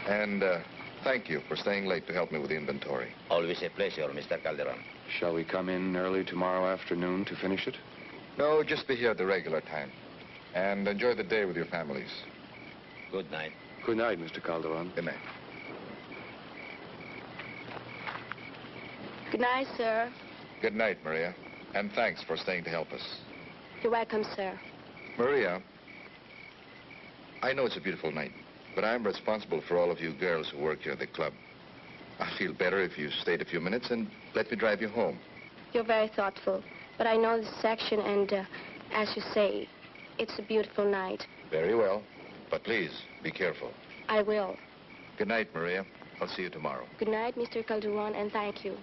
And thank you for staying late to help me with the inventory. Always a pleasure, Mr. Calderon. Shall we come in early tomorrow afternoon to finish it? No, just be here at the regular time. And enjoy the day with your families. Good night. Good night, Mr. Calderon. Good night. Good night, sir. Good night, Maria. And thanks for staying to help us. You're welcome, sir. Maria, I know it's a beautiful night, but I'm responsible for all of you girls who work here at the club. I feel better if you stayed a few minutes and let me drive you home. You're very thoughtful, but I know this section, and as you say, it's a beautiful night. Very well, but please, be careful. I will. Good night, Maria. I'll see you tomorrow. Good night, Mr. Calderon, and thank you.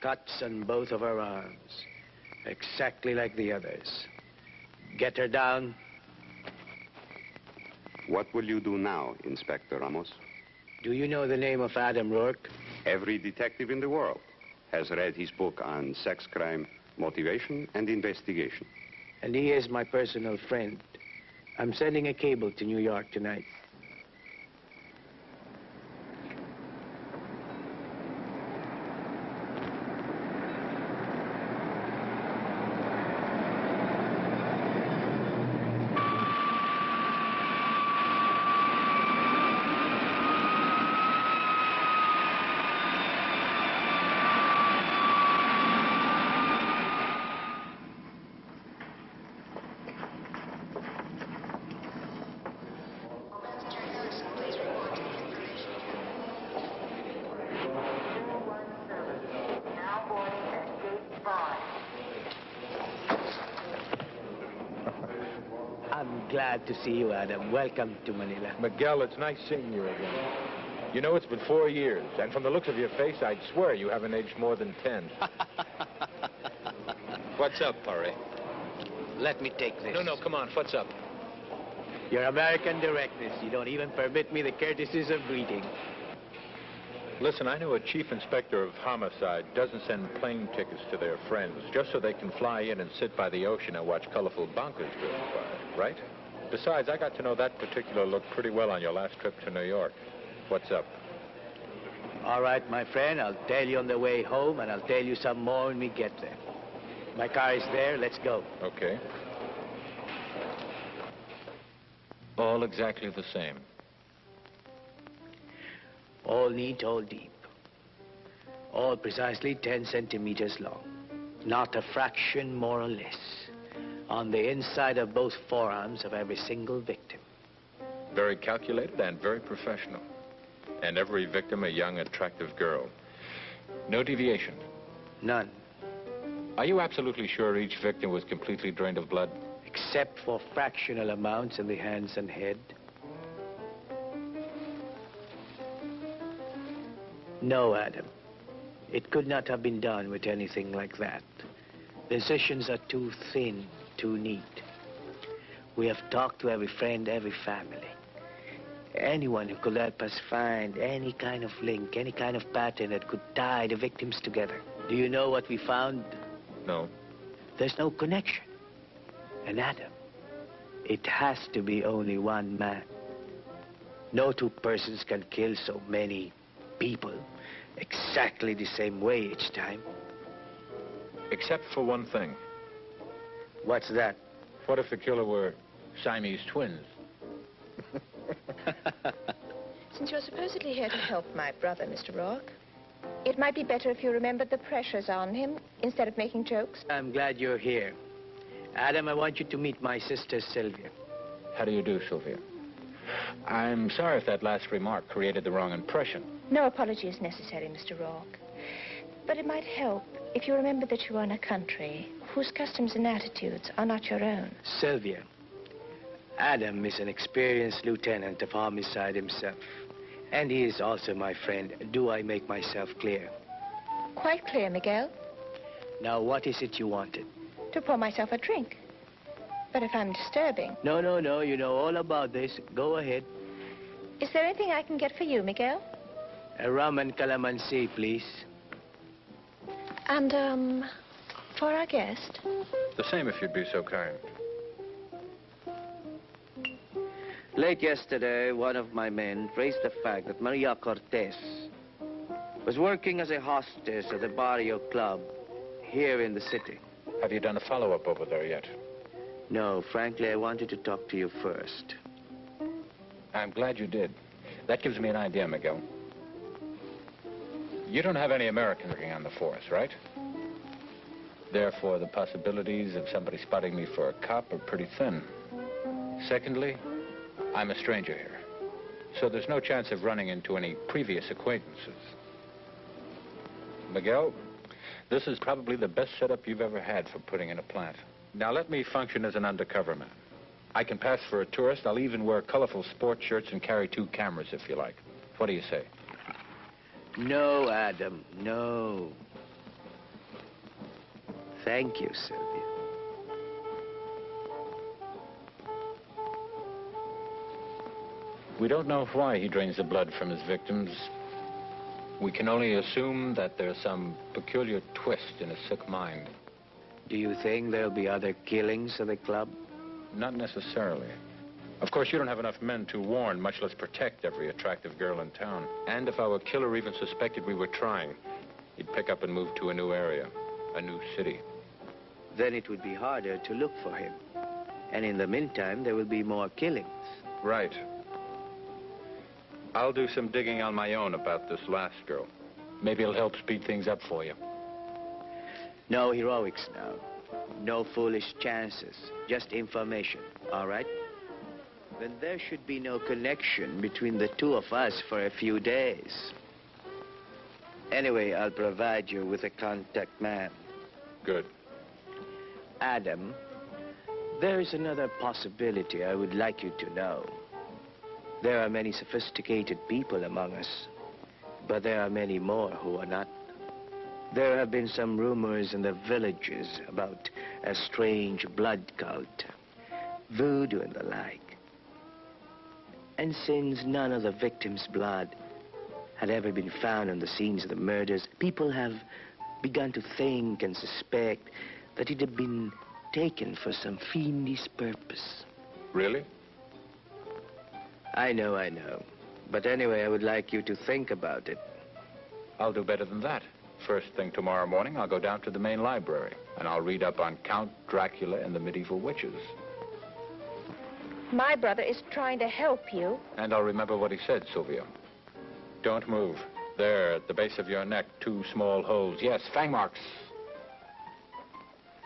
Cuts on both of her arms, exactly like the others. Get her down. What will you do now, Inspector Ramos? Do you know the name of Adam Rourke? Every detective in the world has read his book on sex crime, motivation, and investigation. And he is my personal friend. I'm sending a cable to New York tonight. I'm glad to see you, Adam. Welcome to Manila. Miguel, it's nice seeing you again. You know, it's been 4 years, and from the looks of your face, I'd swear you haven't aged more than 10. What's up, Pari? Let me take this. No, come on, what's up? Your American directness. You don't even permit me the courtesies of greeting. Listen, I know a chief inspector of homicide doesn't send plane tickets to their friends just so they can fly in and sit by the ocean and watch colorful bunkers drift by, right? Besides, I got to know that particular look pretty well on your last trip to New York. What's up? All right, my friend, I'll tell you on the way home, and I'll tell you some more when we get there. My car is there. Let's go. Okay. All exactly the same. All neat, all deep. All precisely 10 centimeters long. Not a fraction more or less. On the inside of both forearms of every single victim. Very calculated and very professional. And every victim a young, attractive girl. No deviation. None. Are you absolutely sure each victim was completely drained of blood? Except for fractional amounts in the hands and head. No, Adam. It could not have been done with anything like that. The incisions are too thin, too neat. We have talked to every friend, every family. Anyone who could help us find any kind of link, any kind of pattern that could tie the victims together. Do you know what we found? No. There's no connection. And Adam, it has to be only one man. No two persons can kill so many people exactly the same way each time. Except for one thing. What's that? What if the killer were Siamese twins? Since you're supposedly here to help my brother, Mr. Rourke, it might be better if you remembered the pressures on him instead of making jokes. I'm glad you're here. Adam, I want you to meet my sister, Sylvia. How do you do, Sylvia? I'm sorry if that last remark created the wrong impression. No apology is necessary, Mr. Rourke. But it might help if you remember that you are in a country whose customs and attitudes are not your own. Sylvia, Adam is an experienced lieutenant of homicide himself. And he is also my friend. Do I make myself clear? Quite clear, Miguel. Now, what is it you wanted? To pour myself a drink. But if I'm disturbing... No, no, no. You know all about this. Go ahead. Is there anything I can get for you, Miguel? A rum and calamansi, please. And, for our guest? The same, if you'd be so kind. Late yesterday, one of my men traced the fact that Maria Cortez was working as a hostess at the Barrio Club here in the city. Have you done a follow-up over there yet? No, frankly, I wanted to talk to you first. I'm glad you did. That gives me an idea, Miguel. You don't have any Americans working on the force, right? Therefore, the possibilities of somebody spotting me for a cop are pretty thin. Secondly, I'm a stranger here, so there's no chance of running into any previous acquaintances. Miguel, this is probably the best setup you've ever had for putting in a plant. Now let me function as an undercover man. I can pass for a tourist. I'll even wear colorful sports shirts and carry 2 cameras if you like. What do you say? No, Adam, no. Thank you, Sylvia. We don't know why he drains the blood from his victims. We can only assume that there's some peculiar twist in his sick mind. Do you think there'll be other killings at the club? Not necessarily. Of course, you don't have enough men to warn, much less protect every attractive girl in town. And if our killer even suspected we were trying, he'd pick up and move to a new area, a new city. Then it would be harder to look for him. And in the meantime, there will be more killings. Right. I'll do some digging on my own about this last girl. Maybe it'll help speed things up for you. No heroics now. No foolish chances. Just information, all right? Then there should be no connection between the two of us for a few days. Anyway, I'll provide you with a contact man. Good. Adam, there is another possibility I would like you to know. There are many sophisticated people among us, but there are many more who are not. There have been some rumors in the villages about a strange blood cult, voodoo and the like. And since none of the victims' blood had ever been found on the scenes of the murders, people have begun to think and suspect that it had been taken for some fiendish purpose. Really? I know. But anyway, I would like you to think about it. I'll do better than that. First thing tomorrow morning, I'll go down to the main library, and I'll read up on Count Dracula and the medieval witches. My brother is trying to help you. And I'll remember what he said, Sylvia. Don't move. There, at the base of your neck, 2 small holes. Yes, fang marks.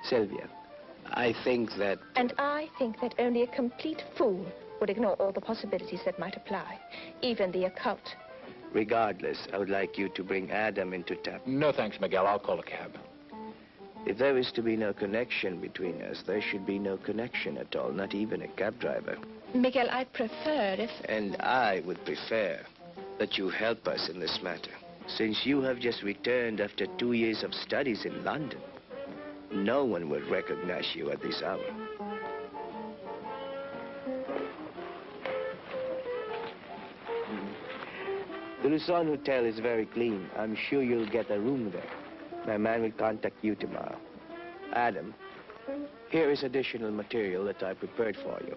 Sylvia, I think that... And I think that only a complete fool would ignore all the possibilities that might apply, even the occult. Regardless, I would like you to bring Adam into town. No, thanks, Miguel. I'll call a cab. If there is to be no connection between us, there should be no connection at all, not even a cab driver. Miguel, I'd prefer if... And I would prefer that you help us in this matter. Since you have just returned after 2 years of studies in London, no one will recognize you at this hour. The Luzon Hotel is very clean. I'm sure you'll get a room there. My man will contact you tomorrow. Adam, here is additional material that I prepared for you.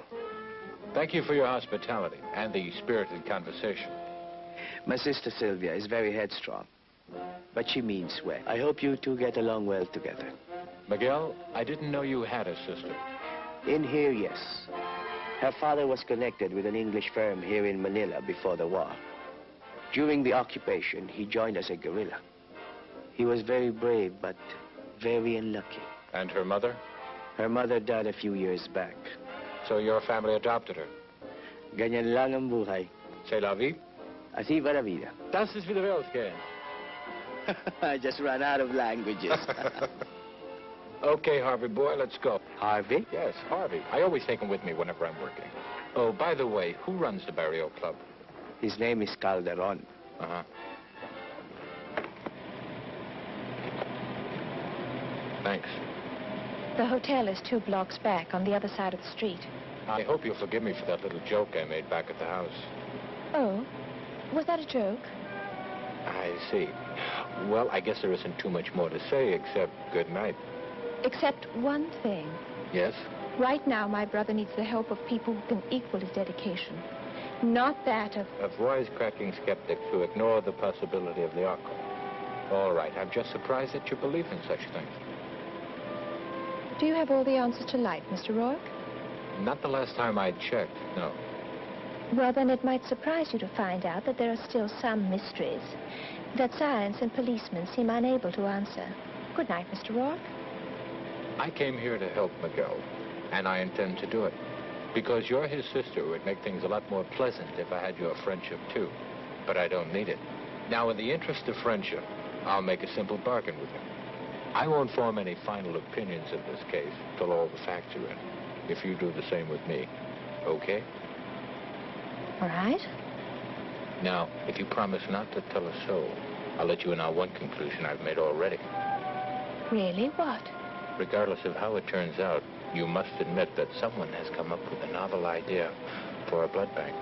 Thank you for your hospitality and the spirited conversation. My sister Sylvia is very headstrong, but she means well. I hope you two get along well together. Miguel, I didn't know you had a sister. In here, yes. Her father was connected with an English firm here in Manila before the war. During the occupation, he joined as a guerrilla. He was very brave, but very unlucky. And her mother? Her mother died a few years back. So your family adopted her? Ganyan lang ang buhay. C'est la vie? Así va la vida. Das ist wieder Weltgehen. I just ran out of languages. Okay, Harvey boy, let's go. Harvey? Yes, Harvey. I always take him with me whenever I'm working. Oh, by the way, who runs the Barrio Club? His name is Calderon. Uh-huh. Thanks. The hotel is 2 blocks back on the other side of the street. I hope you'll forgive me for that little joke I made back at the house. Oh, was that a joke? I see. Well, I guess there isn't too much more to say except good night. Except one thing. Yes? Right now, my brother needs the help of people who can equal his dedication. Not that of... Of wisecracking skeptics who ignore the possibility of the occult. All right, I'm just surprised that you believe in such things. Do you have all the answers to life, Mr. Rourke? Not the last time I checked, no. Well, then it might surprise you to find out that there are still some mysteries that science and policemen seem unable to answer. Good night, Mr. Rourke. I came here to help Miguel, and I intend to do it. Because you're his sister, it would make things a lot more pleasant if I had your friendship, too. But I don't need it. Now, in the interest of friendship, I'll make a simple bargain with him. I won't form any final opinions in this case till all the facts are in. If you do the same with me, okay? All right. Now, if you promise not to tell a soul, I'll let you in on one conclusion I've made already. Really? What? Regardless of how it turns out, you must admit that someone has come up with a novel idea for a blood bank.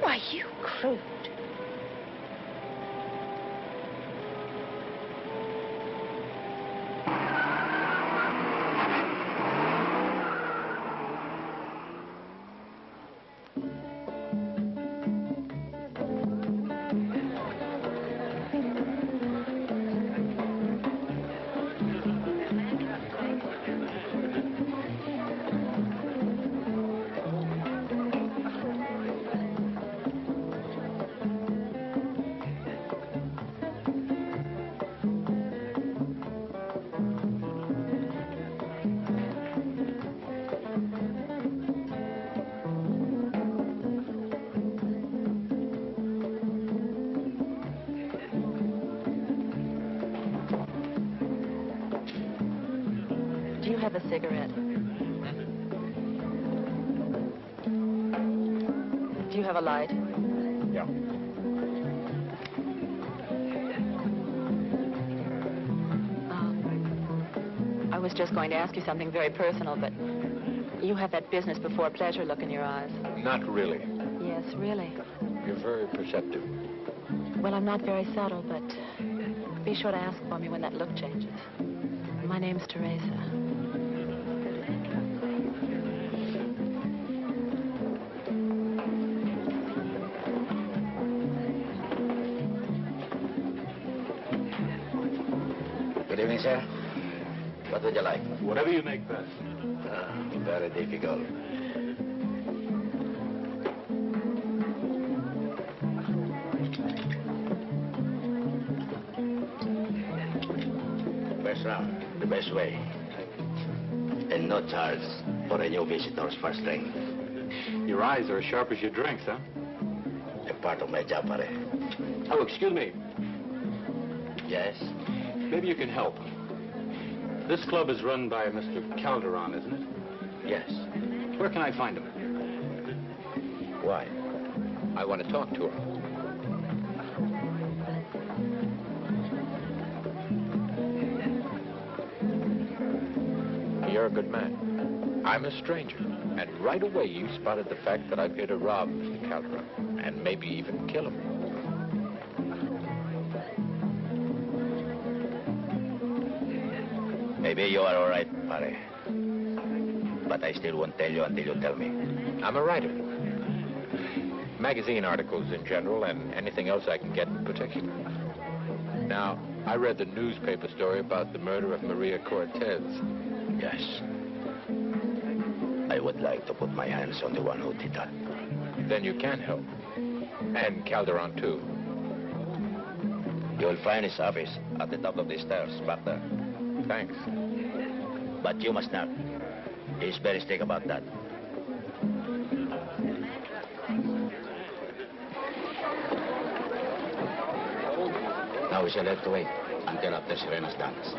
Why, you crude. Do you have a cigarette? Do you have a light? Yeah. I was just going to ask you something very personal, but you have that business before pleasure look in your eyes. Not really. Yes, really. You're very perceptive. Well, I'm not very subtle, but be sure to ask for me when that look changes. My name's Teresa. Good evening, sir. What would you like? Whatever you make best. Very difficult. Best round, the best way. And no charge for a new visitor's first drink. Your eyes are as sharp as your drinks, huh? A part of my job, pare. Oh, excuse me. Yes? Maybe you can help. This club is run by Mr. Calderon, isn't it? Yes. Where can I find him? Why? I want to talk to him. You're a good man. I'm a stranger. And right away you spotted the fact that I'm here to rob Mr. Calderon. And maybe even kill him. Maybe you are all right, pare. But I still won't tell you until you tell me. I'm a writer. Magazine articles in general and anything else I can get in particular. Now, I read the newspaper story about the murder of Maria Cortez. Yes. I would like to put my hands on the one who did that. Then you can help. And Calderon, too. You'll find his office at the top of the stairs, back there. Thanks. But you must not. He's very strict about that. Now we shall have to wait until after Serena's dance.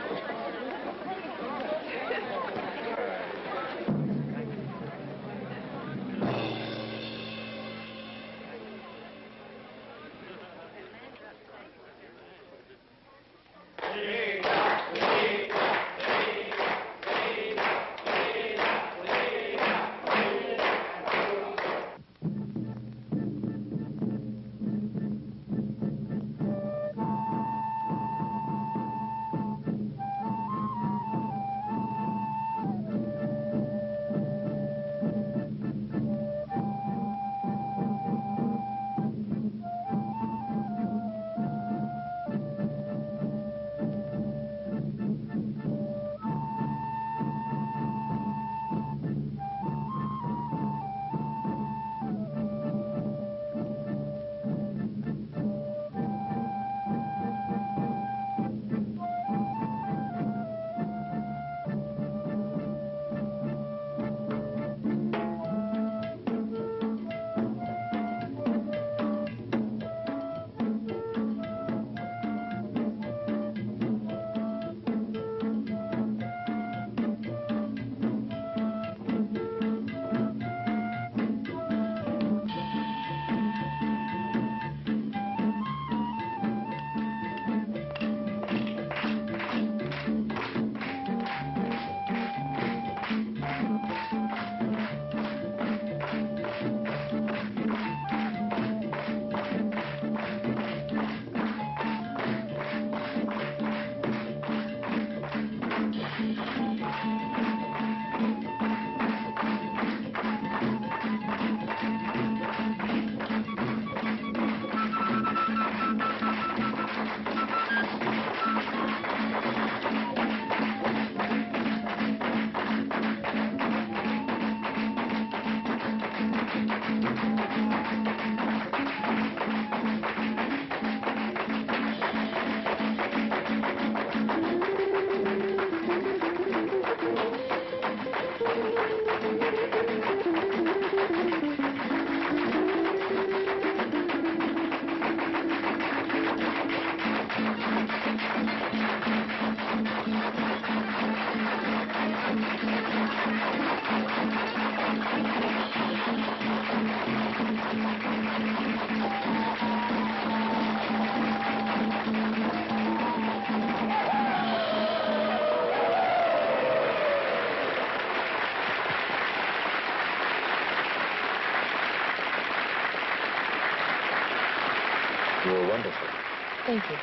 You were wonderful. Thank you.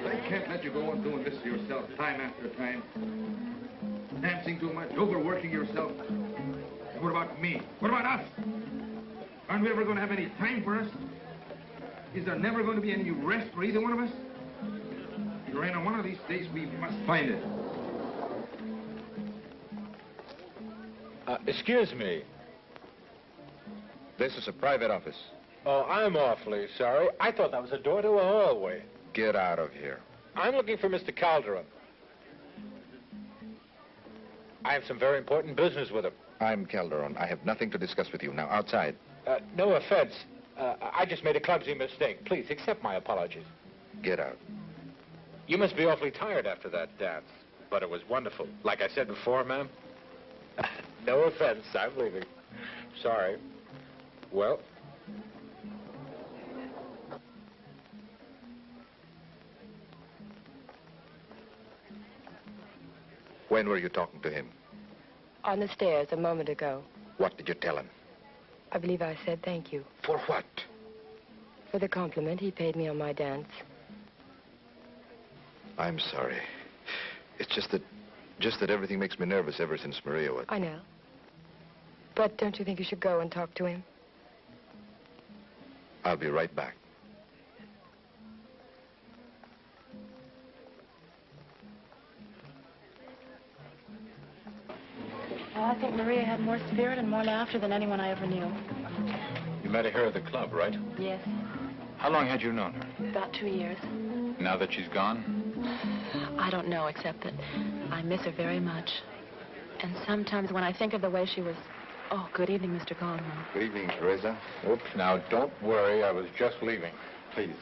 I can't let you go on doing this to yourself time after time. Dancing too much, overworking yourself. And what about me? What about us? Aren't we ever going to have any time for us? Is there never going to be any rest for either one of us? Lorena, one of these days we must find it. Excuse me. This is a private office. Oh, I'm awfully sorry. I thought that was a door to a hallway. Get out of here. I'm looking for Mr. Calderon. I have some very important business with him. I'm Calderon. I have nothing to discuss with you. Now, outside. No offense. I just made a clumsy mistake. Please, accept my apologies. Get out. You must be awfully tired after that dance. But it was wonderful. Like I said before, ma'am. No offense. I'm leaving. Sorry. Well... When were you talking to him? On the stairs a moment ago. What did you tell him? I believe I said thank you. For what? For the compliment he paid me on my dance. I'm sorry. It's just that everything makes me nervous ever since Maria was... I know. But don't you think you should go and talk to him? I'll be right back. Well, I think Maria had more spirit and more laughter than anyone I ever knew. You met her here at the club, right? Yes. How long had you known her? About 2 years. Now that she's gone? I don't know, except that I miss her very much. And sometimes when I think of the way she was... Oh, good evening, Mr. Calderon. Good evening, Teresa. Oops, now don't worry. I was just leaving. Please.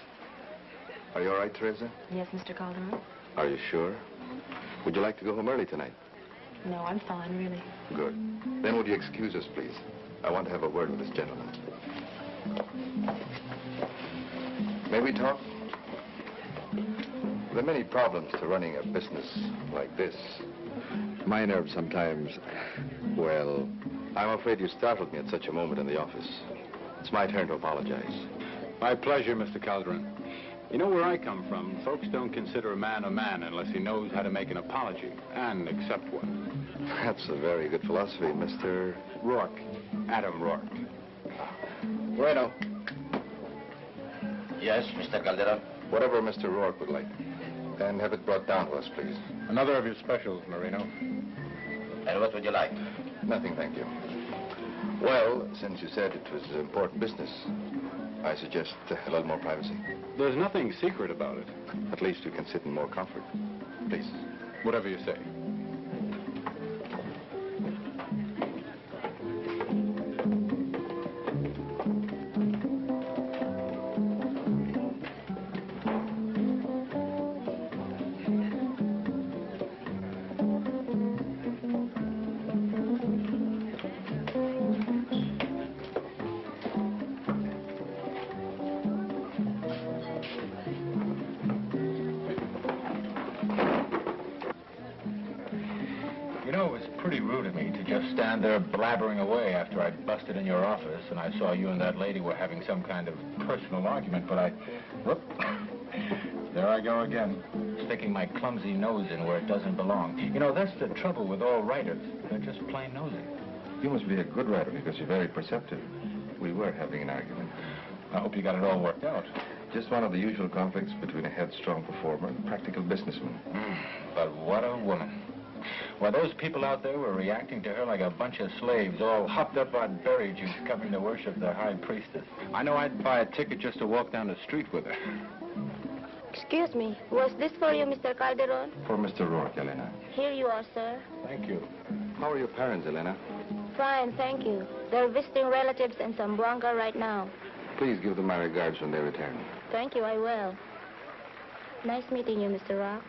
Are you all right, Teresa? Yes, Mr. Calderon? Are you sure? Would you like to go home early tonight? No, I'm fine, really. Good. Then would you excuse us, please? I want to have a word with this gentleman. May we talk? There are many problems to running a business like this. My nerves sometimes, well, I'm afraid you startled me at such a moment in the office. It's my turn to apologize. My pleasure, Mr. Calderon. You know where I come from, folks don't consider a man unless he knows how to make an apology and accept one. That's a very good philosophy, Mr. Rourke. Adam Rourke. Bueno. Yes, Mr. Calderon? Whatever Mr. Rourke would like. And have it brought down to us, please. Another of your specials, Marino. And what would you like? Nothing, thank you. Well, since you said it was important business, I suggest a little more privacy. There's nothing secret about it. At least you can sit in more comfort. Please. Whatever you say. There blabbering away after I'd busted in your office and I saw you and that lady were having some kind of personal argument, but whoop, there I go again, sticking my clumsy nose in where it doesn't belong. You know, that's the trouble with all writers. They're just plain nosy. You must be a good writer because you're very perceptive. We were having an argument. I hope you got it all worked out. Just one of the usual conflicts between a headstrong performer and a practical businessman. But what a woman. Well, those people out there were reacting to her like a bunch of slaves, all hopped up on berry juice, coming to worship the high priestess. I know I'd buy a ticket just to walk down the street with her. Excuse me, was this for you, Mr. Calderon? For Mr. Rourke, Elena. Here you are, sir. Thank you. How are your parents, Elena? Fine, thank you. They're visiting relatives in Zamboanga right now. Please give them my regards when they return. Thank you, I will. Nice meeting you, Mr. Rock.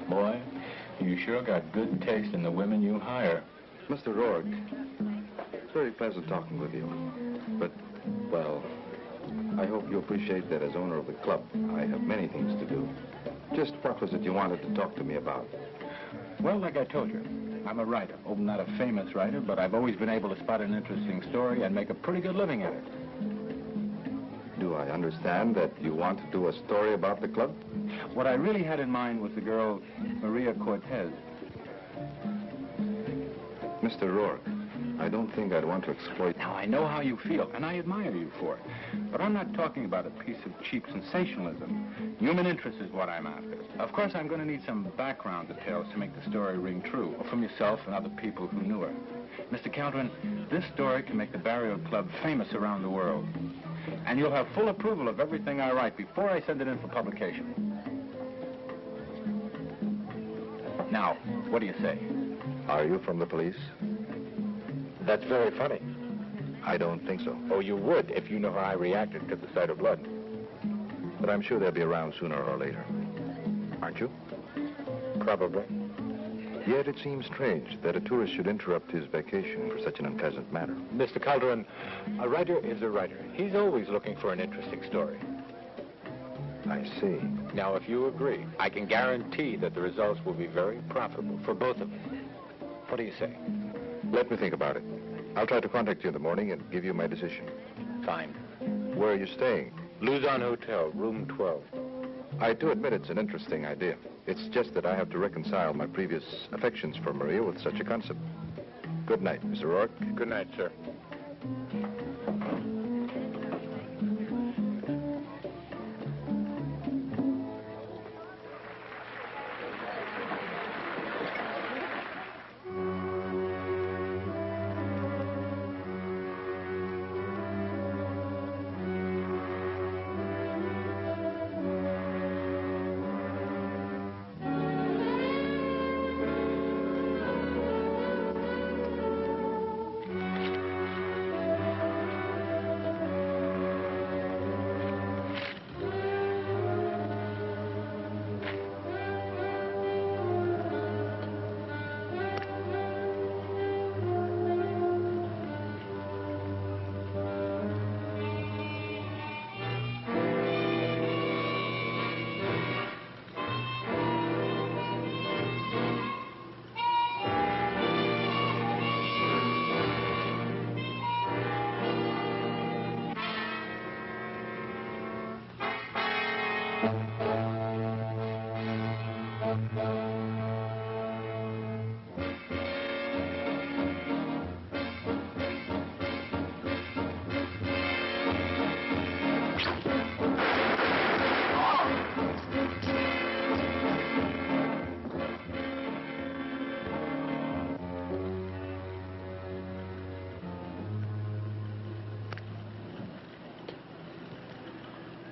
Boy, you sure got good taste in the women you hire. Mr. Rourke, it's very pleasant talking with you. But, well, I hope you appreciate that as owner of the club, I have many things to do. Just what was it you wanted to talk to me about? Well, like I told you, I'm a writer. Oh, not a famous writer, but I've always been able to spot an interesting story and make a pretty good living at it. Do I understand that you want to do a story about the club? What I really had in mind was the girl, Maria Cortez. Mr. Rourke, I don't think I'd want to exploit... Now, I know how you feel, and I admire you for it. But I'm not talking about a piece of cheap sensationalism. Human interest is what I'm after. Of course, I'm going to need some background details to make the story ring true, from yourself and other people who knew her. Mr. Calderon, this story can make the Burial Club famous around the world. And you'll have full approval of everything I write before I send it in for publication. Now, what do you say? Are you from the police? That's very funny. I don't think so. Oh, you would if you know how I reacted to the sight of blood. But I'm sure they'll be around sooner or later. Aren't you? Probably. Yet it seems strange that a tourist should interrupt his vacation for such an unpleasant matter. Mr. Calderon, a writer is a writer. He's always looking for an interesting story. I see. Now, if you agree, I can guarantee that the results will be very profitable for both of us. What do you say? Let me think about it. I'll try to contact you in the morning and give you my decision. Fine. Where are you staying? Luzon Hotel, room 12. I do admit it's an interesting idea. It's just that I have to reconcile my previous affections for Maria with such a concept. Good night, Mr. Rourke. Good night, sir.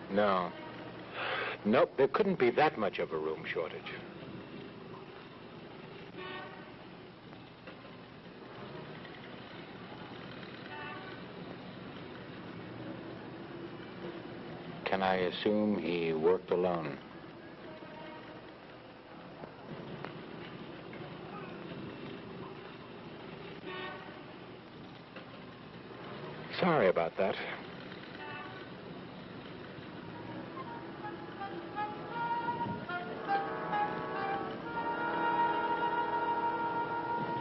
No. Nope, there couldn't be that much of a room shortage. Can I assume he worked alone? Sorry about that.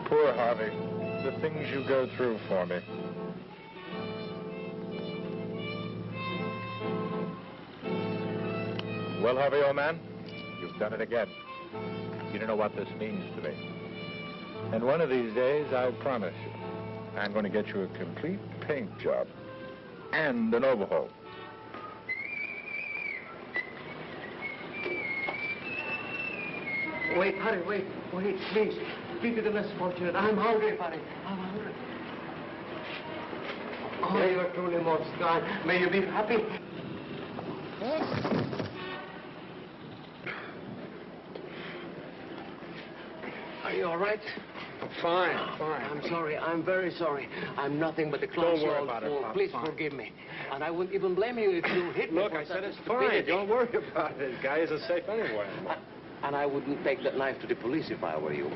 Poor Harvey. The things you go through for me. Well, Harvey, old man, you've done it again. You don't know what this means to me. And one of these days, I promise you, I'm going to get you a complete paint job and an overhaul. Wait, Harry, wait, please. Be to the less fortunate. I'm hungry, Harry. I'm hungry. Oh, you are truly most kind. May you be happy. Are you all right? Fine. I'm sorry. I'm very sorry. I'm nothing but a clumsy old fool. Please forgive me. And I wouldn't even blame you if you hit me. Look, I said it's fine. Don't worry about it. The guy isn't safe anyway. And I wouldn't take that knife to the police if I were you.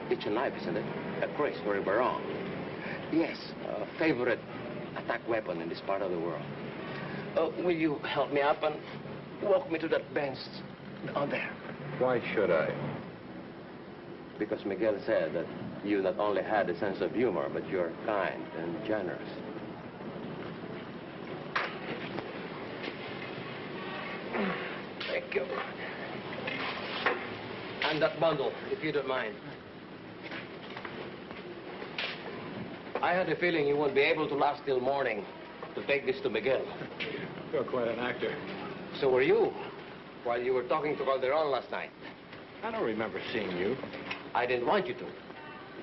It's a knife, isn't it? A Chris, where we're wrong. Yes, a favorite attack weapon in this part of the world. Will you help me up and walk me to that bench on there? Why should I? Because Miguel said that you not only had a sense of humor, but you're kind and generous. Thank you. And that bundle, if you don't mind. I had a feeling you wouldn't be able to last till morning to take this to Miguel. You're quite an actor. So were you, while you were talking to Calderon last night. I don't remember seeing you. I didn't want you to.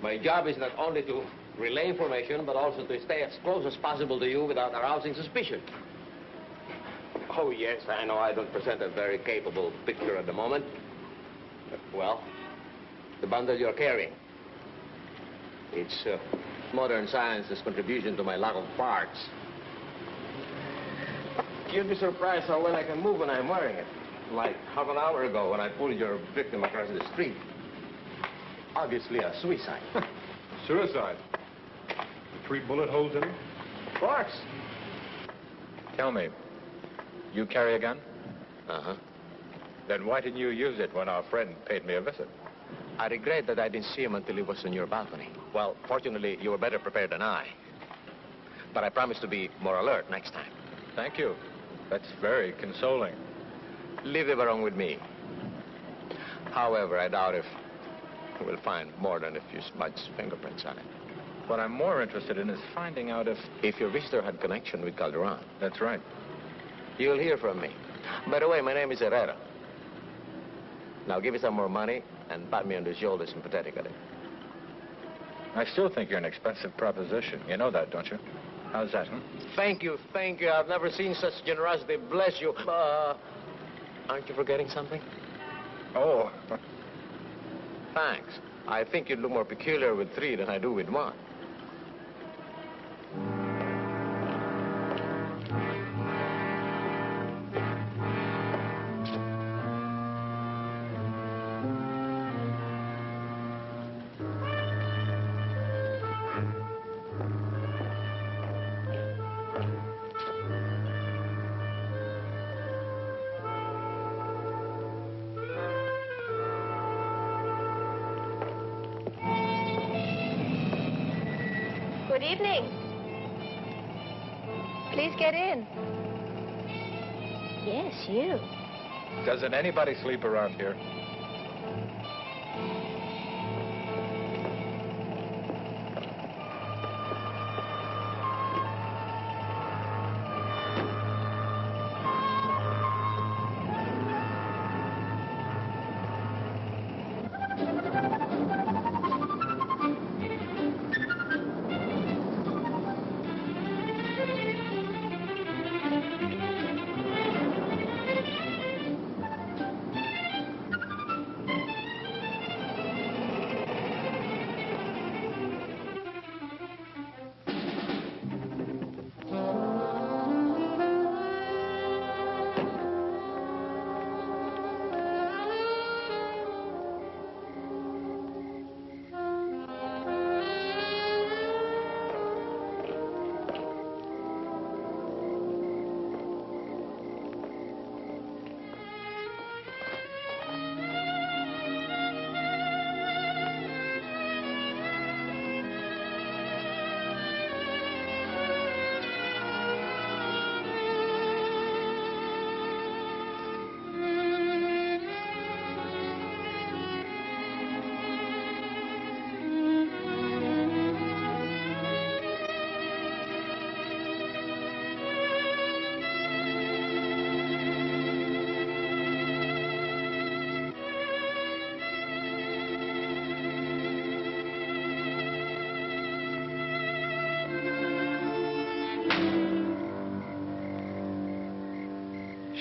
My job is not only to relay information, but also to stay as close as possible to you without arousing suspicion. Oh, yes, I know I don't present a very capable picture at the moment. But, well, the bundle you're carrying. It's modern science's contribution to my lack of parts. You'd be surprised how well I can move when I'm wearing it. Like half an hour ago when I pulled your victim across the street. Obviously a suicide. Suicide? 3 bullet holes in him? Of course. Tell me, you carry a gun? Uh-huh. Then why didn't you use it when our friend paid me a visit? I regret that I didn't see him until he was on your balcony. Well, fortunately, you were better prepared than I. But I promise to be more alert next time. Thank you. That's very consoling. Leave the barong with me. However, I doubt if we'll find more than a few smudged fingerprints on it. What I'm more interested in is finding out If your visitor had connection with Calderon. That's right. You'll hear from me. By the way, my name is Herrera. Now give me some more money and pat me on the shoulder sympathetically. I still think you're an expensive proposition. You know that, don't you? How's that, huh? Thank you, thank you. I've never seen such generosity. Bless you. Aren't you forgetting something? Oh. Thanks. I think you'd look more peculiar with 3 than I do with 1. Good evening. Please get in. Yes, you. Doesn't anybody sleep around here?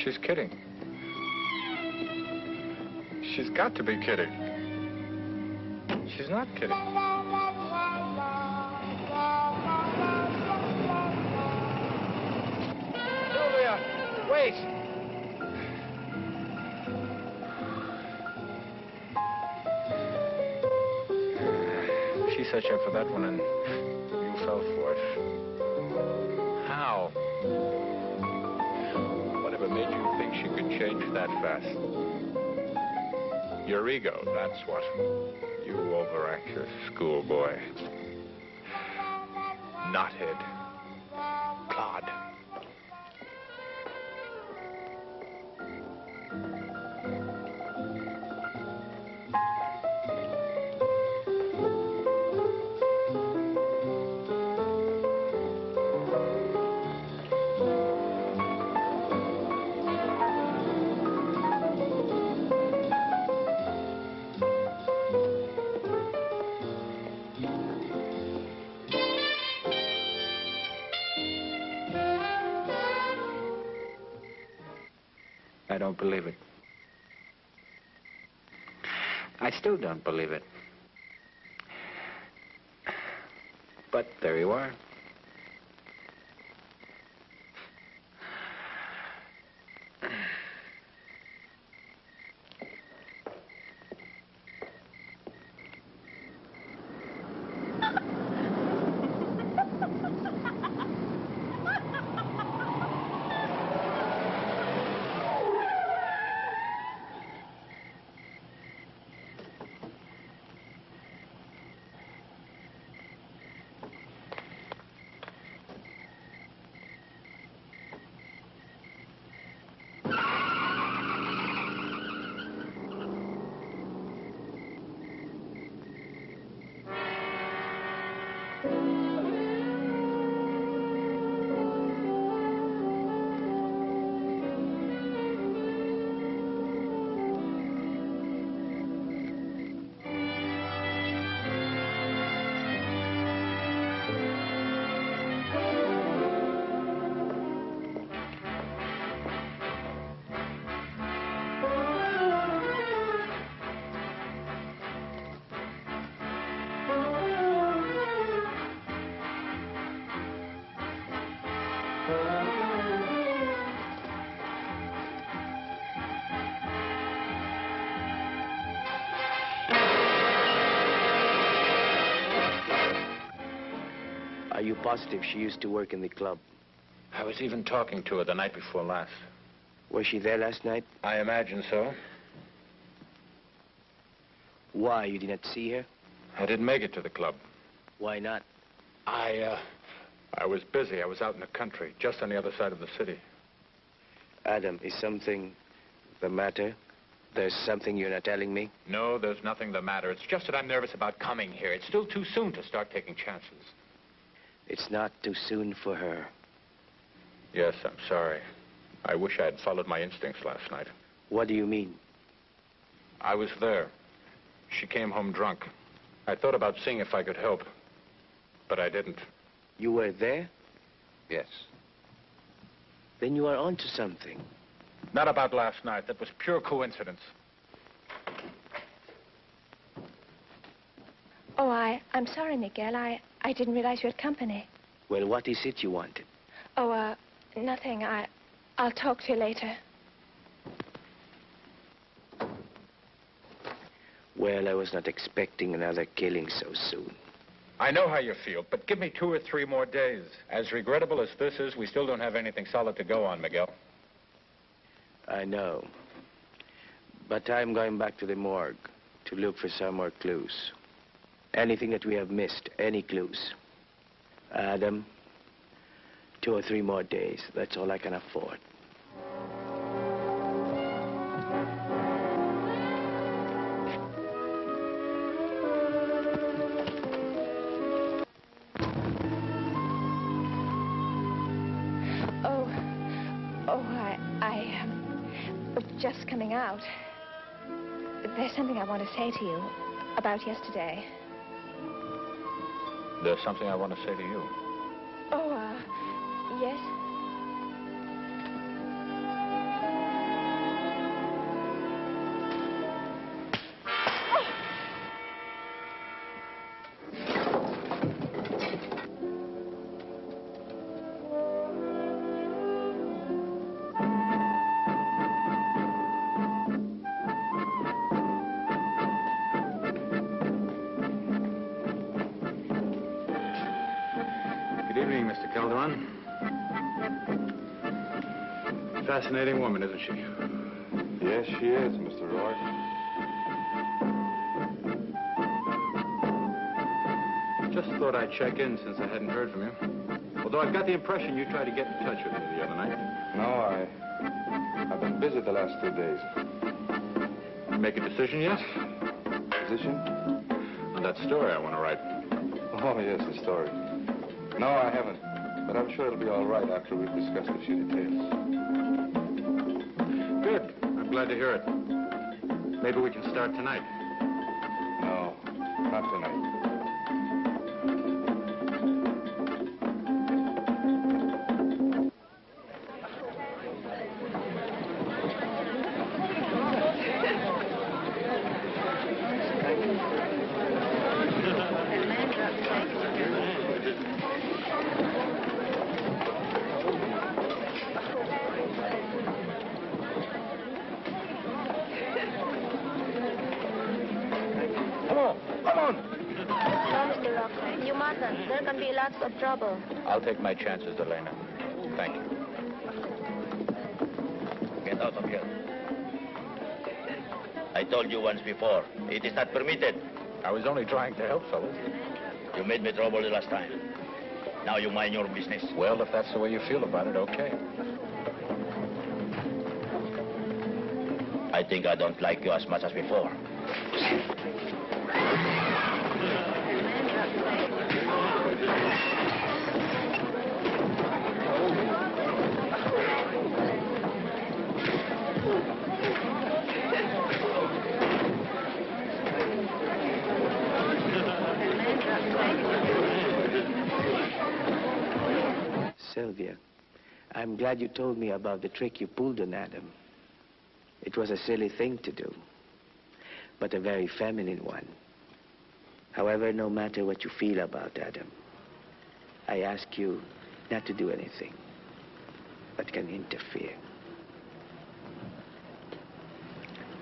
She's kidding. She's got to be kidding. She's not kidding. Sylvia, wait! She set you up for that one, and you fell for it. How? Whatever made you think she could change that fast? Your ego, that's what. You overanxious schoolboy. Knothead. Clod. I don't believe it. I still don't believe it. But there you are. Are you positive she used to work in the club? I was even talking to her the night before last. Was she there last night? I imagine so. Why? You did not see her? I didn't make it to the club. Why not? I was busy. I was out in the country, just on the other side of the city. Adam, is something the matter? There's something you're not telling me? No, there's nothing the matter. It's just that I'm nervous about coming here. It's still too soon to start taking chances. It's not too soon for her. Yes, I'm sorry. I wish I had followed my instincts last night. What do you mean? I was there. She came home drunk. I thought about seeing if I could help, but I didn't. You were there? Yes. Then you are onto something. Not about last night. That was pure coincidence. Oh, I'm sorry, Miguel. I didn't realize you had company. Well, what is it you wanted? Oh, nothing. I'll talk to you later. Well, I was not expecting another killing so soon. I know how you feel, but give me 2 or 3 more days. As regrettable as this is, we still don't have anything solid to go on, Miguel. I know. But I'm going back to the morgue to look for some more clues. Anything that we have missed, any clues. Adam, 2 or 3 more days. That's all I can afford. Just coming out. There's something I want to say to you about yesterday. There's something I want to say to you. Oh, yes? Fascinating woman, isn't she? Yes, she is, Mr. Roy. Just thought I'd check in since I hadn't heard from you. Although I've got the impression you tried to get in touch with me the other night. No, I've been busy the last 2 days. Make a decision yet? Position? On that story I want to write. Oh, yes, the story. No, I haven't. But I'm sure it'll be all right after we've discussed a few details. Good. I'm glad to hear it. Maybe we can start tonight. No, not tonight. You mustn't. There can be lots of trouble. I'll take my chances, Elena. Thank you. Get out of here. I told you once before, it is not permitted. I was only trying to help, fellas. You made me trouble the last time. Now you mind your business. Well, if that's the way you feel about it, okay. I think I don't like you as much as before. Sylvia, I'm glad you told me about the trick you pulled on Adam. It was a silly thing to do, but a very feminine one. However, no matter what you feel about Adam, I ask you not to do anything that can interfere.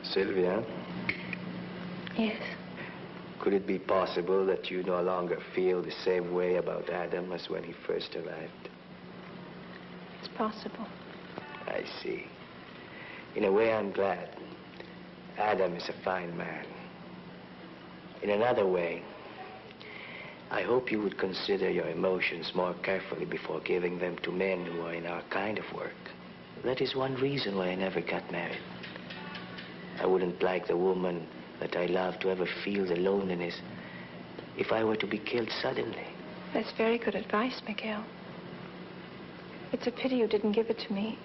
Sylvia? Yes. Could it be possible that you no longer feel the same way about Adam as when he first arrived? It's possible. I see. In a way, I'm glad. Adam is a fine man. In another way, I hope you would consider your emotions more carefully before giving them to men who are in our kind of work. That is one reason why I never got married. I wouldn't like the woman that I love to ever feel the loneliness if I were to be killed suddenly. That's very good advice, Miguel. It's a pity you didn't give it to me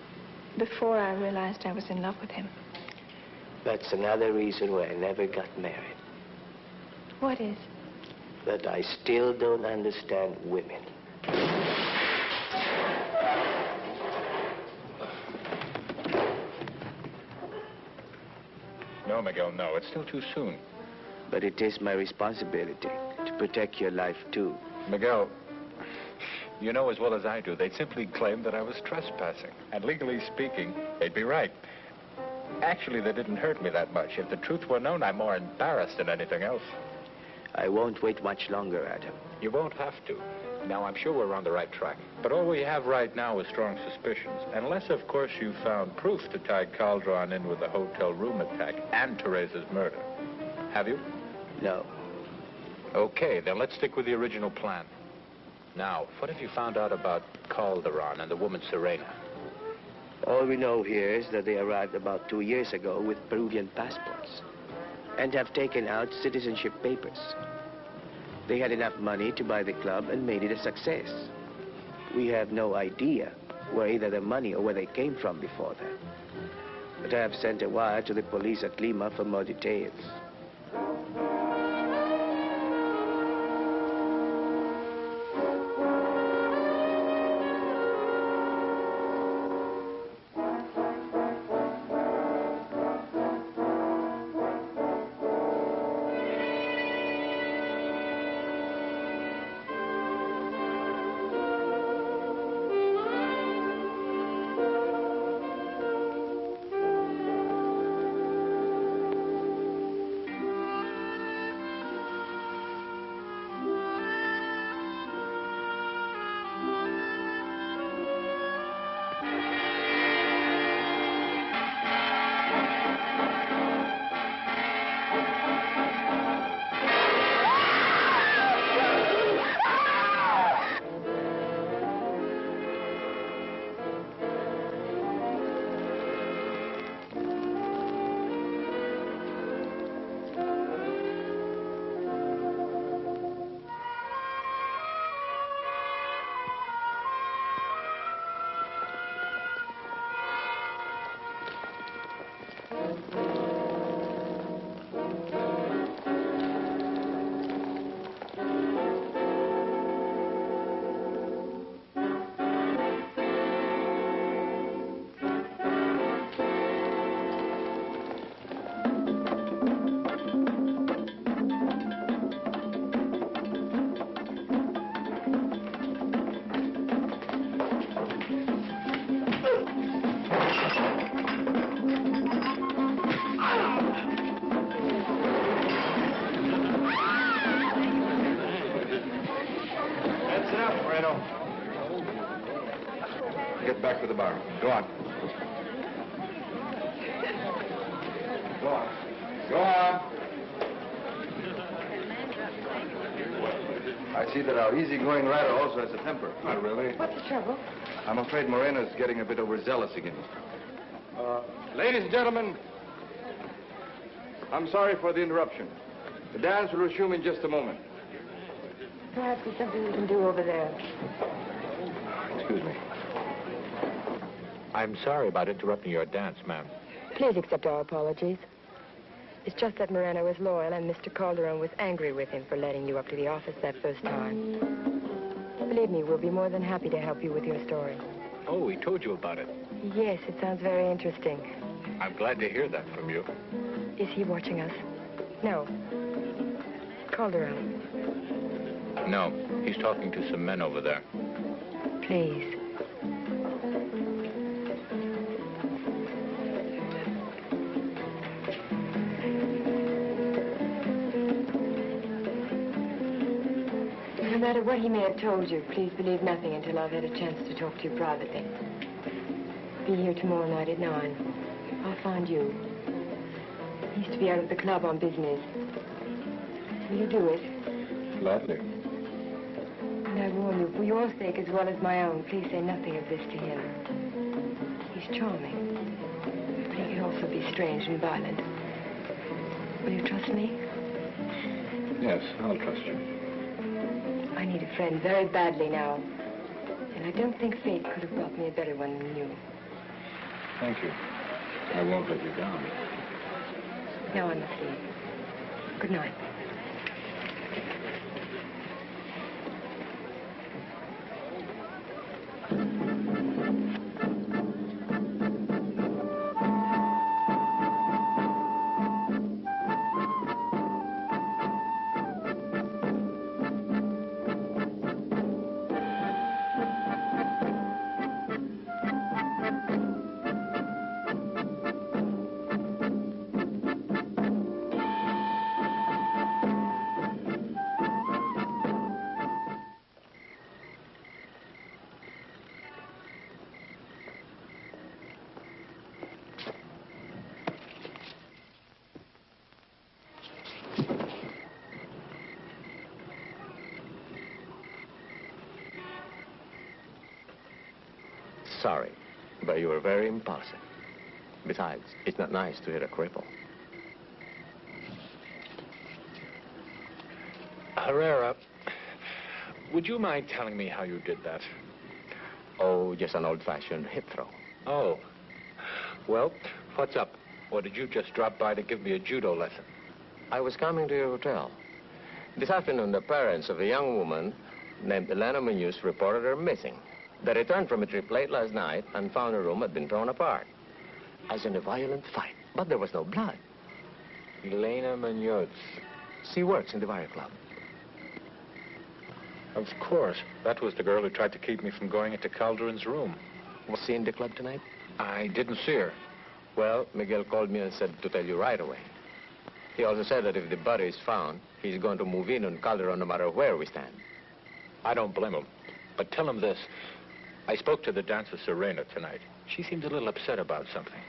before I realized I was in love with him. That's another reason why I never got married. What is? That I still don't understand women. No, Miguel, no. It's still too soon. But it is my responsibility to protect your life, too. Miguel, you know as well as I do, they'd simply claim that I was trespassing. And legally speaking, they'd be right. Actually, they didn't hurt me that much. If the truth were known, I'm more embarrassed than anything else. I won't wait much longer, Adam. You won't have to. Now, I'm sure we're on the right track. But all we have right now is strong suspicions. Unless, of course, you found proof to tie Calderon in with the hotel room attack and Teresa's murder. Have you? No. Okay, then let's stick with the original plan. Now, what have you found out about Calderon and the woman Serena? All we know here is that they arrived about 2 years ago with Peruvian passports and have taken out citizenship papers. They had enough money to buy the club and made it a success. We have no idea where either the money or where they came from before that. But I have sent a wire to the police at Lima for more details. That's enough, Moreno. Get back to the bar. Go on. Go on. Go on. I see that our easygoing rider also has a temper. Not really. What's the trouble? I'm afraid Moreno's getting a bit overzealous again. Ladies and gentlemen, I'm sorry for the interruption. The dance will resume in just a moment. Perhaps there's something we can do over there. Excuse me. I'm sorry about interrupting your dance, ma'am. Please accept our apologies. It's just that Moreno was loyal and Mr. Calderon was angry with him for letting you up to the office that first time. Believe me, we'll be more than happy to help you with your story. Oh, he told you about it. Yes, it sounds very interesting. I'm glad to hear that from you. Is he watching us? No. Calderon. No, he's talking to some men over there. Please. No matter what he may have told you, please believe nothing until I've had a chance to talk to you privately. Be here tomorrow night at 9. I'll find you. He used to be out at the club on business. Will you do it? Gladly. And I warn you, for your sake as well as my own, please say nothing of this to him. He's charming, but he can also be strange and violent. Will you trust me? Yes, I'll trust you. I need a friend very badly now. And I don't think fate could have brought me a better one than you. Thank you. I won't let you down. Now I must leave. Good night. Sorry, but you were very impulsive. Besides, it's not nice to hit a cripple. Herrera, would you mind telling me how you did that? Oh, just an old-fashioned hip throw. Oh. Well, what's up? Or did you just drop by to give me a judo lesson? I was coming to your hotel. This afternoon, the parents of a young woman named Elena Munoz reported her missing. They returned from a trip late last night and found her room had been torn apart, as in a violent fight. But there was no blood. Elena Munoz. She works in the Barrio Club. Of course. That was the girl who tried to keep me from going into Calderon's room. Was she in the club tonight? I didn't see her. Well, Miguel called me and said to tell you right away. He also said that if the body is found, he's going to move in on Calderon no matter where we stand. I don't blame him. But tell him this. I spoke to the dancer Serena tonight. She seems a little upset about something.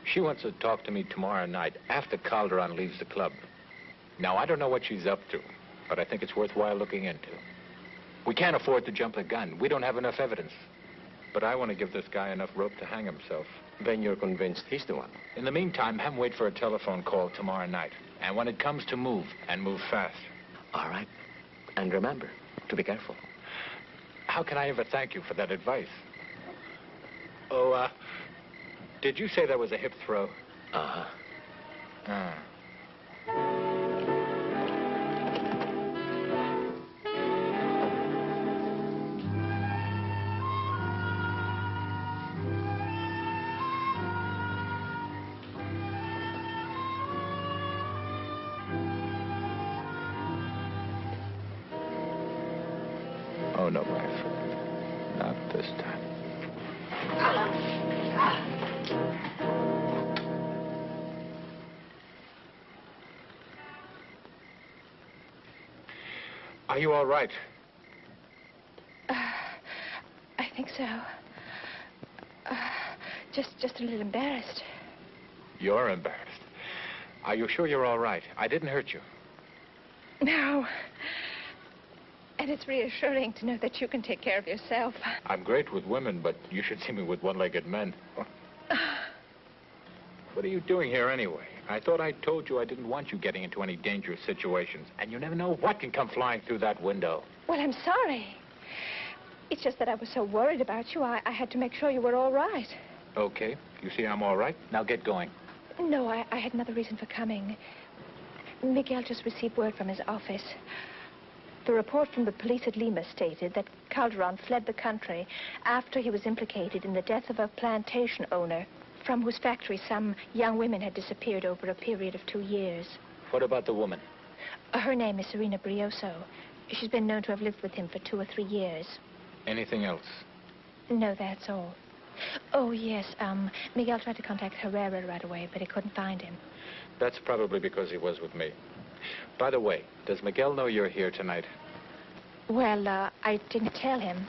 She wants to talk to me tomorrow night after Calderon leaves the club. Now, I don't know what she's up to, but I think it's worthwhile looking into. We can't afford to jump the gun. We don't have enough evidence. But I want to give this guy enough rope to hang himself. Then you're convinced he's the one? In the meantime, have him wait for a telephone call tomorrow night. And when it comes to move, and move fast. All right. And remember, to be careful. How can I ever thank you for that advice? Oh, did you say that was a hip throw? Uh-huh. Ah. Oh, no, my friend. Not this time. Are you all right? think so. Just a little embarrassed. You're embarrassed. Are you sure you're all right? I didn't hurt you. No. And it's reassuring to know that you can take care of yourself. I'm great with women, but you should see me with one-legged men. What are you doing here anyway? I thought I told you I didn't want you getting into any dangerous situations, and you never know what can come flying through that window. Well, I'm sorry. It's just that I was so worried about you, I had to make sure you were all right. Okay. You see I'm all right? Now get going. No, I had another reason for coming. Miguel just received word from his office. The report from the police at Lima stated that Calderon fled the country after he was implicated in the death of a plantation owner from whose factory some young women had disappeared over a period of 2 years. What about the woman? Her name is Serena Brioso. She's been known to have lived with him for 2 or 3 years. Anything else? No, that's all. Oh, yes, Miguel tried to contact Herrera right away, but he couldn't find him. That's probably because he was with me. By the way, does Miguel know you're here tonight? Well, I didn't tell him.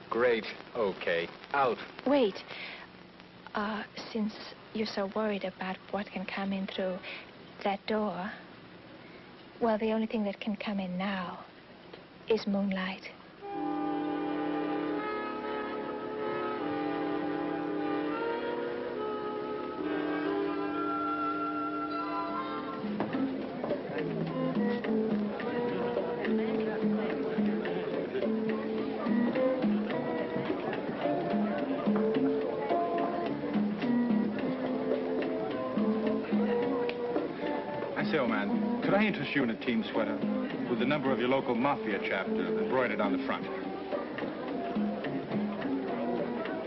Great. Okay. Out. Wait. Since you're so worried about what can come in through that door, well, the only thing that can come in now is moonlight. Could I interest you in a team sweater with the number of your local mafia chapter embroidered on the front?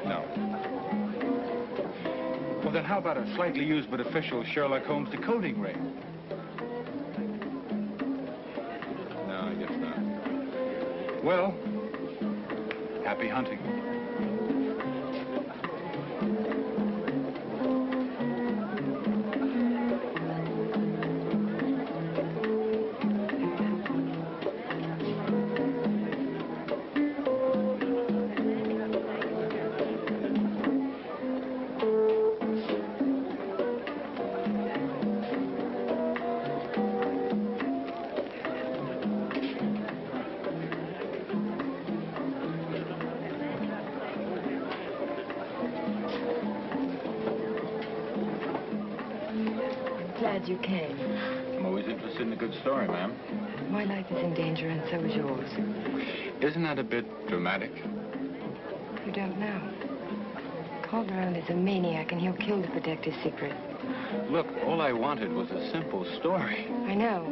No. Well, then how about a slightly used but official Sherlock Holmes decoding ring? No, I guess not. Well, happy hunting. Glad you came. I'm always interested in a good story, ma'am. My life is in danger, and so is yours. Isn't that a bit dramatic? You don't know. Calderon is a maniac, and he'll kill to protect his secret. Look, all I wanted was a simple story. I know.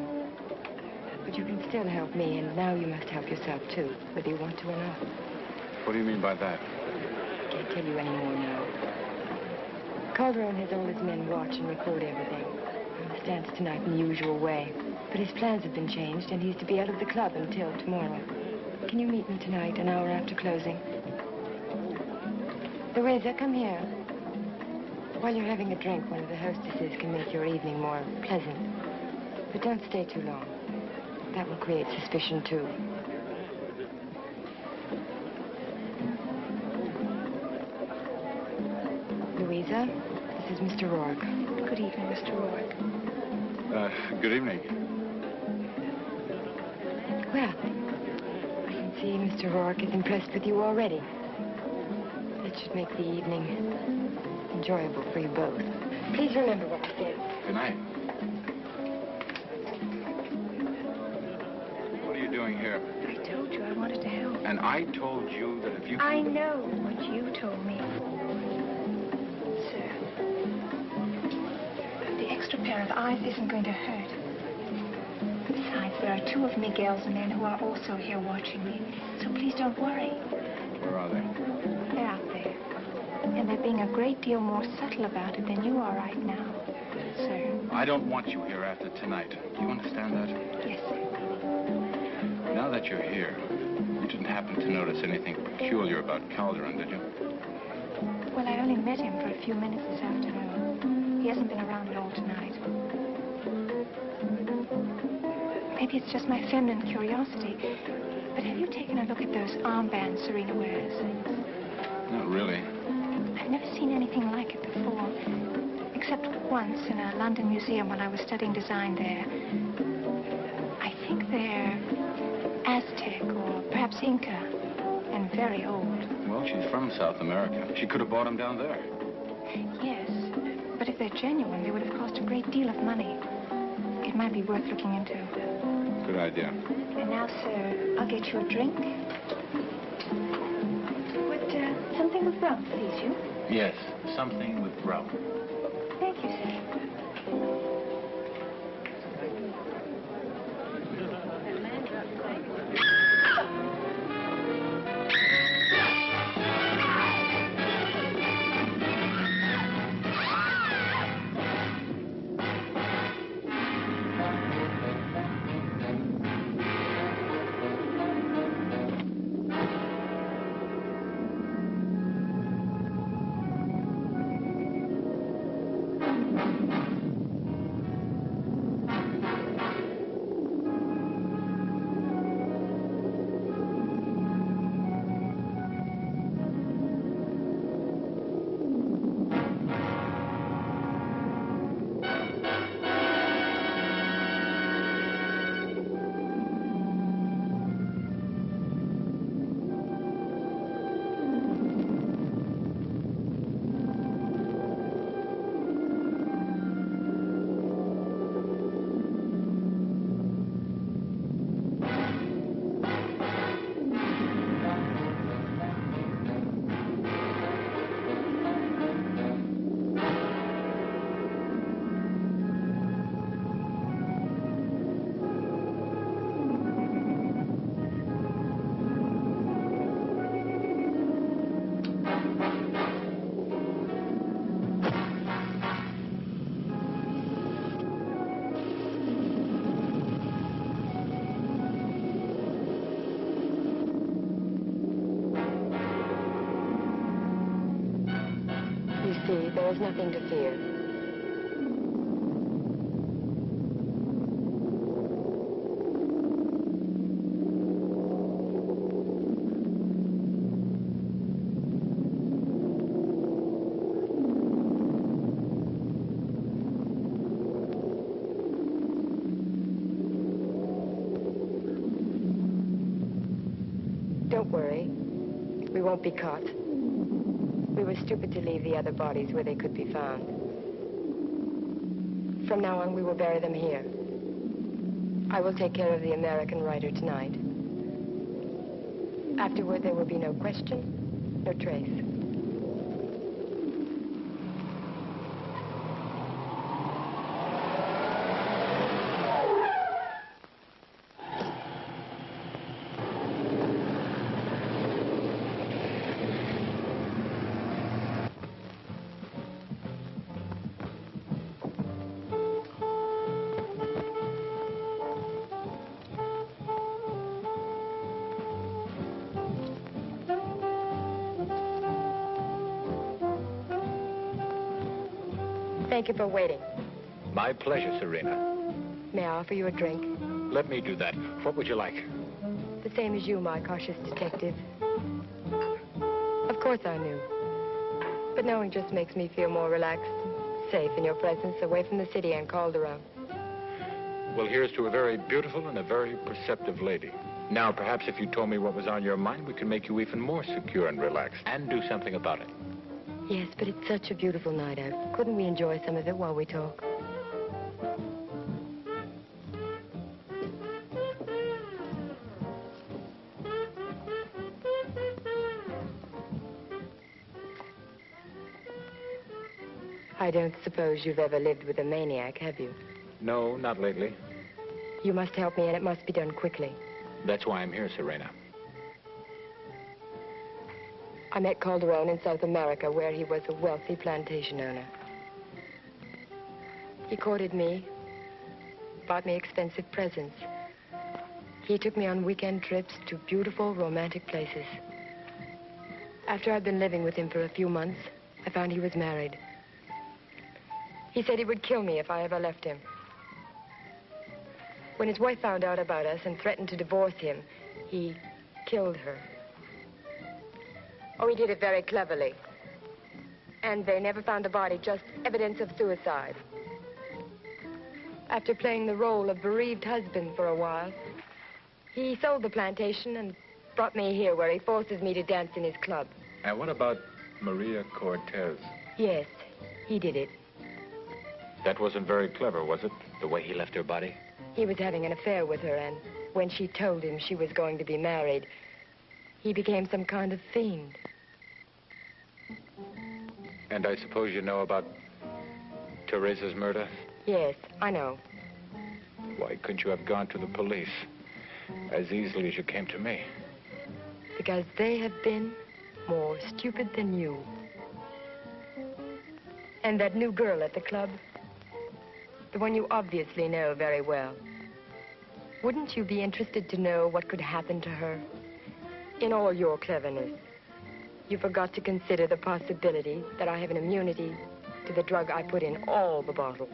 But you can still help me, and now you must help yourself, too, whether you want to or not. What do you mean by that? I can't tell you any more now. Calderon has all his men watch and record everything. He stands tonight in the usual way. But his plans have been changed, and he's to be out of the club until tomorrow. Can you meet me tonight, an hour after closing? Louisa, come here. While you're having a drink, one of the hostesses can make your evening more pleasant. But don't stay too long. That will create suspicion, too. Louisa, this is Mr. Rourke. Good evening, Mr. Rourke. Good evening. Well, I can see Mr. Rourke is impressed with you already. That should make the evening enjoyable for you both. Please remember what I said. Good night. What are you doing here? I told you I wanted to help. And I told you that if you... I know what you told me. Sir, the extra pair of eyes isn't going to hurt. Besides, there are 2 of Miguel's men who are also here watching me. So please don't worry. Where are they? They're out there. And they're being a great deal more subtle about it than you are right now, sir. I don't want you here after tonight. Do you understand that? Yes, sir. Now that you're here, you didn't happen to notice anything peculiar about Calderon, did you? Well, I only met him for a few minutes this afternoon. He hasn't been around at all tonight. Maybe it's just my feminine curiosity, but have you taken a look at those armbands Serena wears? Not really. I've never seen anything like it before, except once in a London museum when I was studying design there. I think they're Aztec or perhaps Inca, and very old. Well, she's from South America. She could have bought them down there. Yes, but if they're genuine, they would have cost a great deal of money. It might be worth looking into. Good idea. And now, sir, I'll get you a drink. Would something with rum please you? Yes, something with rum. Thank you, sir. See, there is nothing to fear. Don't worry. We won't be caught. We were stupid to leave the other bodies where they could be found. From now on, we will bury them here. I will take care of the American writer tonight. Afterward, there will be no question, no trace. Thank you for waiting. My pleasure, Serena. May I offer you a drink? Let me do that. What would you like? The same as you, my cautious detective. Of course I knew. But knowing just makes me feel more relaxed, safe in your presence, away from the city and Calderon. Well, here's to a very beautiful and a very perceptive lady. Now, perhaps if you told me what was on your mind, we could make you even more secure and relaxed and do something about it. Yes, but it's such a beautiful night out. Couldn't we enjoy some of it while we talk? I don't suppose you've ever lived with a maniac, have you? No, not lately. You must help me, and it must be done quickly. That's why I'm here, Serena. I met Calderon in South America, where he was a wealthy plantation owner. He courted me, bought me expensive presents. He took me on weekend trips to beautiful, romantic places. After I'd been living with him for a few months, I found he was married. He said he would kill me if I ever left him. When his wife found out about us and threatened to divorce him, he killed her. Oh, he did it very cleverly. And they never found the body, just evidence of suicide. After playing the role of bereaved husband for a while, he sold the plantation and brought me here where he forces me to dance in his club. And what about Maria Cortez? Yes, he did it. That wasn't very clever, was it? The way he left her body? He was having an affair with her, and when she told him she was going to be married, he became some kind of fiend. And I suppose you know about Teresa's murder? Yes, I know. Why couldn't you have gone to the police as easily as you came to me? Because they have been more stupid than you. And that new girl at the club, the one you obviously know very well. Wouldn't you be interested to know what could happen to her? In all your cleverness, you forgot to consider the possibility that I have an immunity to the drug I put in all the bottles.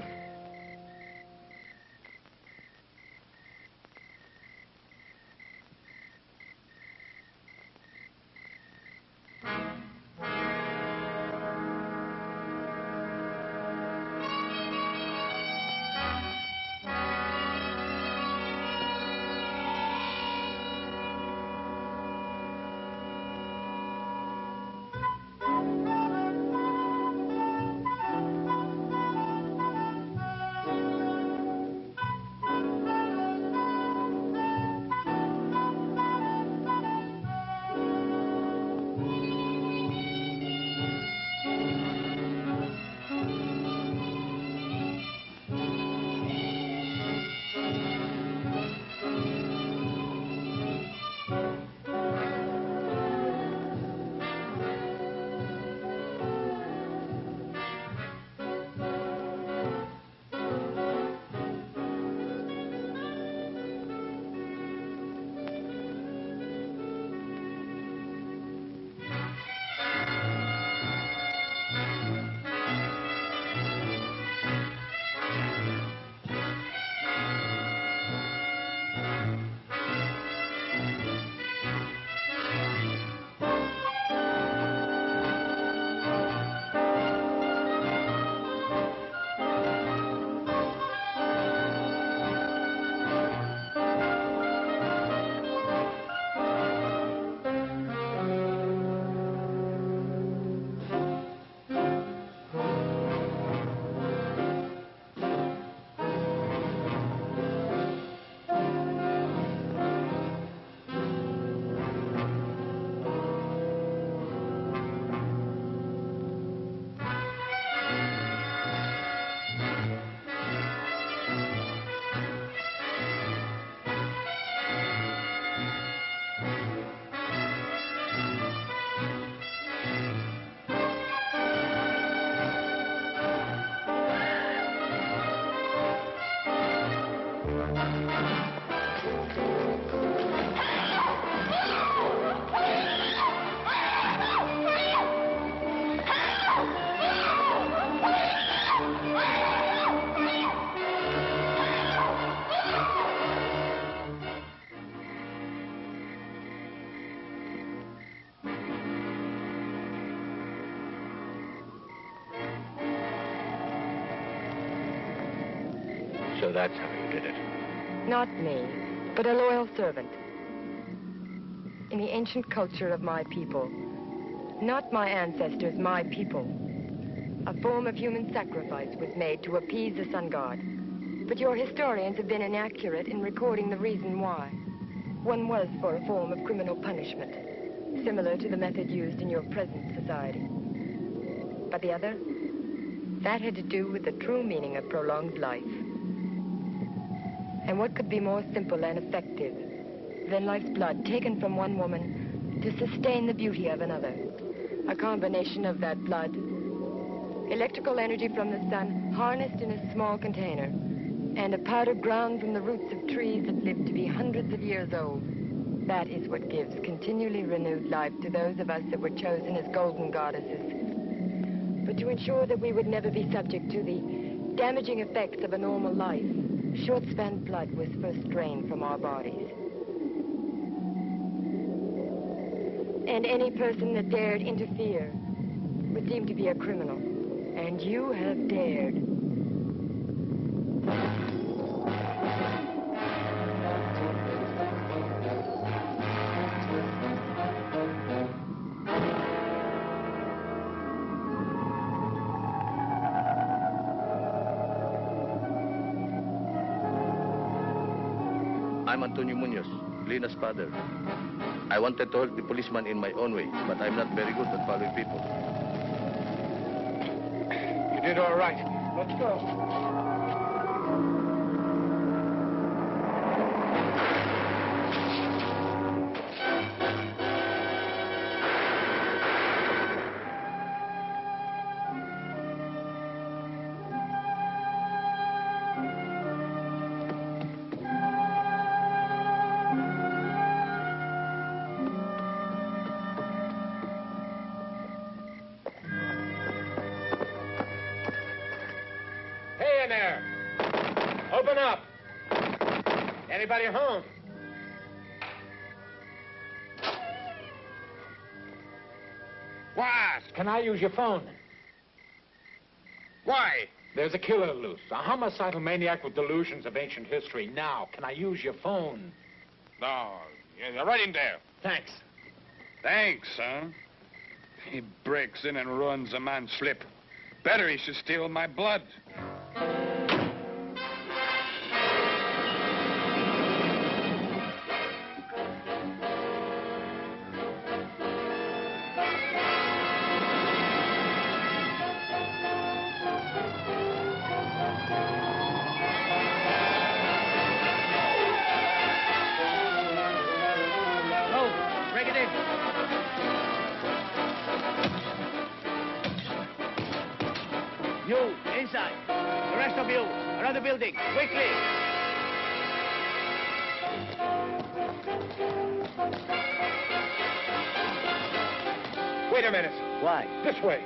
So that's how you did it. Not me, but a loyal servant. In the ancient culture of my people, not my ancestors, my people, a form of human sacrifice was made to appease the sun god. But your historians have been inaccurate in recording the reason why. One was for a form of criminal punishment, similar to the method used in your present society. But the other, that had to do with the true meaning of prolonged life. And what could be more simple and effective than life's blood taken from one woman to sustain the beauty of another? A combination of that blood, electrical energy from the sun harnessed in a small container, and a powder ground from the roots of trees that live to be hundreds of years old. That is what gives continually renewed life to those of us that were chosen as golden goddesses. But to ensure that we would never be subject to the damaging effects of a normal life, short-span blood was first drained from our bodies. And any person that dared interfere was deemed to be a criminal. And you have dared. I'm Antonio Munoz, Lina's father. I wanted to help the policeman in my own way, but I'm not very good at following people. You did all right. Let's go. Hey in there! Open up! Anybody home? What? Can I use your phone? Why? There's a killer loose, a homicidal maniac with delusions of ancient history. Now, can I use your phone? No, yeah, right in there. Thanks. Thanks, son. He breaks in and runs a man slip. Better he should steal my blood. Break it in. You, inside. The rest of you, around the building, quickly. Wait a minute. Why? This way.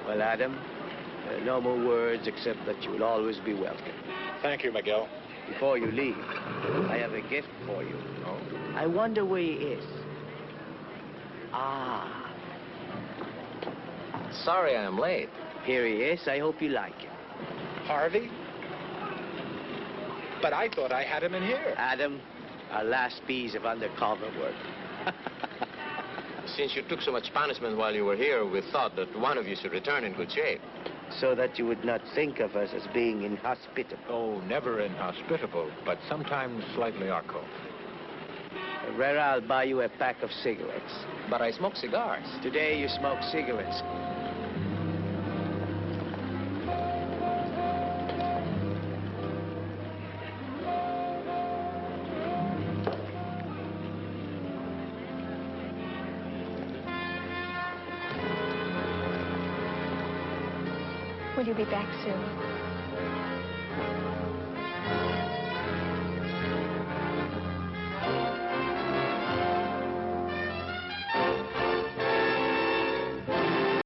Well, Adam, no more words except that you'll always be welcome. Thank you, Miguel. Before you leave, I have a gift for you. Oh? I wonder where he is. Ah. Sorry I'm late. Here he is. I hope you like him. Harvey? But I thought I had him in here. Adam, our last piece of undercover work. Since you took so much punishment while you were here, we thought that one of you should return in good shape. So that you would not think of us as being inhospitable. Oh, never inhospitable, but sometimes slightly awkward. Herrera, I'll buy you a pack of cigarettes. But I smoke cigars. Today you smoke cigarettes. Will you be back soon?